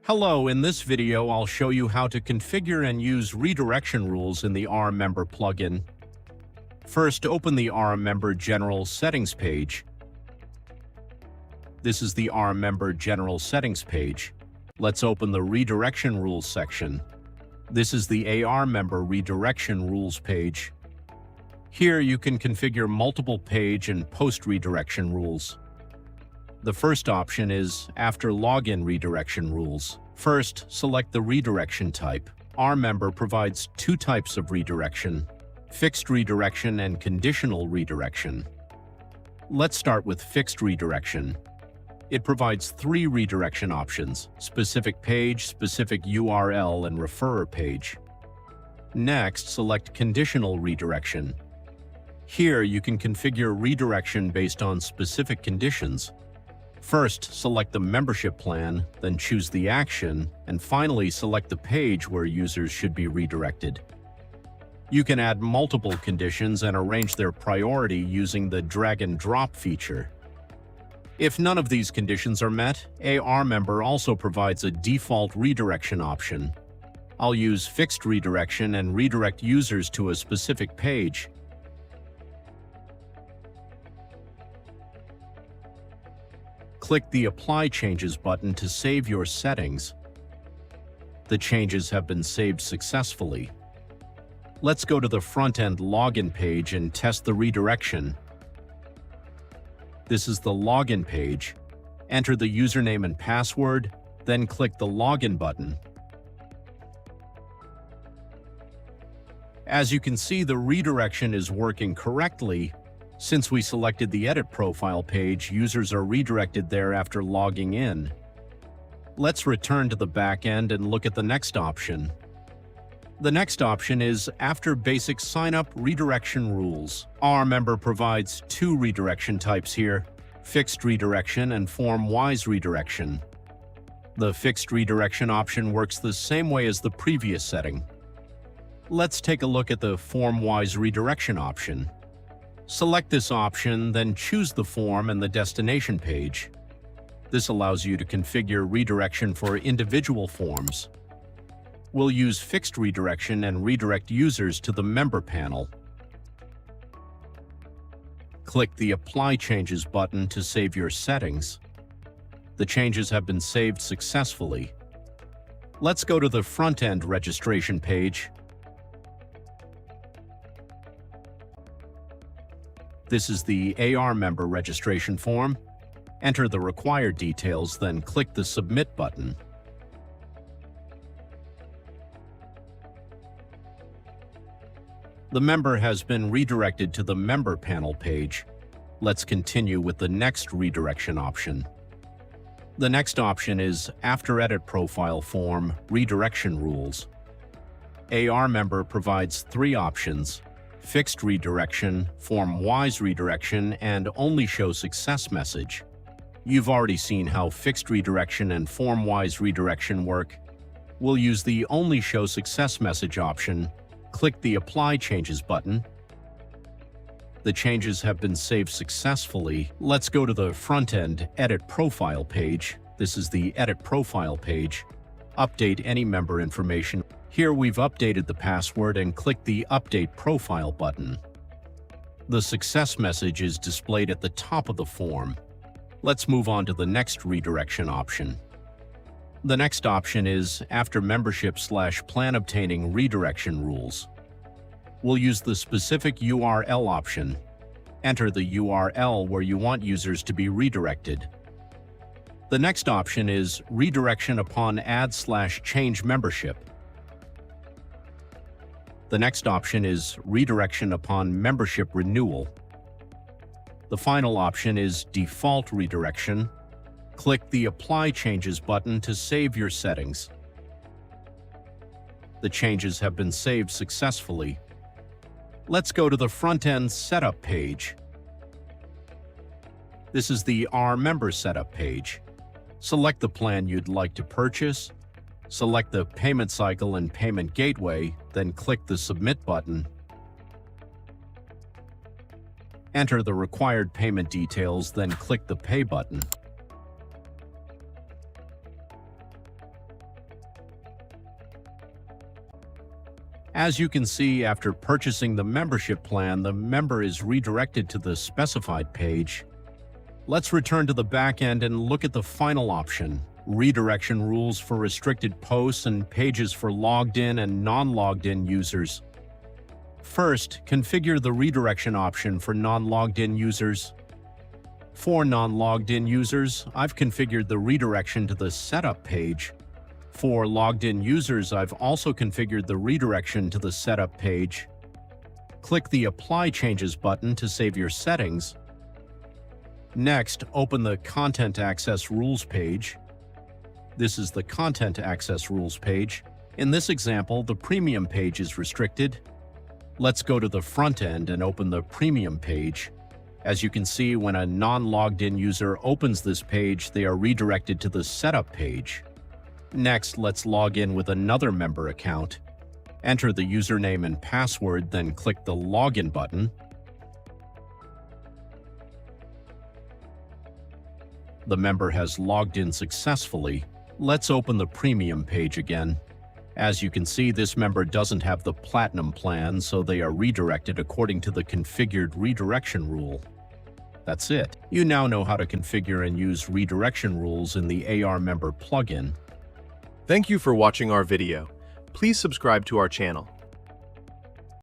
Hello, in this video I'll show you how to configure and use redirection rules in the ARMember plugin. First, open the ARMember General Settings page. This is the ARMember General Settings page. Let's open the Redirection Rules section. This is the ARMember Redirection Rules page. Here you can configure multiple page and post redirection rules. The first option is After Login Redirection Rules. First, select the redirection type. ARMember provides two types of redirection: fixed redirection and conditional redirection. Let's start with fixed redirection. It provides three redirection options: specific page, specific URL, and referrer page. Next, select conditional redirection. Here you can configure redirection based on specific conditions. First, select the membership plan, then choose the action, and finally select the page where users should be redirected. You can add multiple conditions and arrange their priority using the drag and drop feature. If none of these conditions are met, ARMember also provides a default redirection option. I'll use fixed redirection and redirect users to a specific page. Click the Apply Changes button to save your settings. The changes have been saved successfully. Let's go to the Frontend login page and test the redirection. This is the login page. Enter the username and password, then click the Login button. As you can see, the redirection is working correctly. Since we selected the Edit Profile page, users are redirected there after logging in. Let's return to the back end and look at the next option. The next option is After Basic Signup Redirection Rules. ARMember provides two redirection types here: fixed redirection and form-wise redirection. The fixed redirection option works the same way as the previous setting. Let's take a look at the form-wise redirection option. Select this option, then choose the form and the destination page. This allows you to configure redirection for individual forms. We'll use fixed redirection and redirect users to the member panel. Click the Apply Changes button to save your settings. The changes have been saved successfully. Let's go to the Frontend registration page. This is the ARMember registration form. Enter the required details, then click the Submit button. The member has been redirected to the Member Panel page. Let's continue with the next redirection option. The next option is After Edit Profile Form Redirection Rules. ARMember provides three options: fixed redirection, form-wise redirection, and only show success message. You've already seen how fixed redirection and form-wise redirection work. We'll use the only show success message option. Click the Apply Changes button. The changes have been saved successfully. Let's go to the Frontend Edit Profile page. This is the Edit Profile page. Update any member information. Here we've updated the password and click the Update Profile button. The success message is displayed at the top of the form. Let's move on to the next redirection option. The next option is After Membership/Plan Obtaining Redirection Rules. We'll use the specific URL option. Enter the URL where you want users to be redirected. The next option is Redirection upon Add/Change Membership. The next option is Redirection upon Membership Renewal. The final option is Default Redirection. Click the Apply Changes button to save your settings. The changes have been saved successfully. Let's go to the Frontend Setup page. This is the ARMember Setup page. Select the plan you'd like to purchase. Select the payment cycle and payment gateway, then click the Submit button. Enter the required payment details, then click the Pay button. As you can see, after purchasing the membership plan, the member is redirected to the specified page. Let's return to the backend and look at the final option, redirection rules for restricted posts and pages for logged in and non-logged in users. First, configure the redirection option for non-logged in users. For non-logged in users, I've configured the redirection to the setup page. For logged in users, I've also configured the redirection to the setup page. Click the Apply Changes button to save your settings. Next, open the Content Access Rules page. This is the Content Access Rules page. In this example, the Premium page is restricted. Let's go to the front end and open the Premium page. As you can see, when a non-logged in user opens this page, they are redirected to the Setup page. Next, let's log in with another member account. Enter the username and password, then click the Login button. The member has logged in successfully. Let's open the Premium page again. As you can see, this member doesn't have the Platinum plan, so they are redirected according to the configured redirection rule. That's it. You now know how to configure and use redirection rules in the ARMember plugin. Thank you for watching our video. Please subscribe to our channel.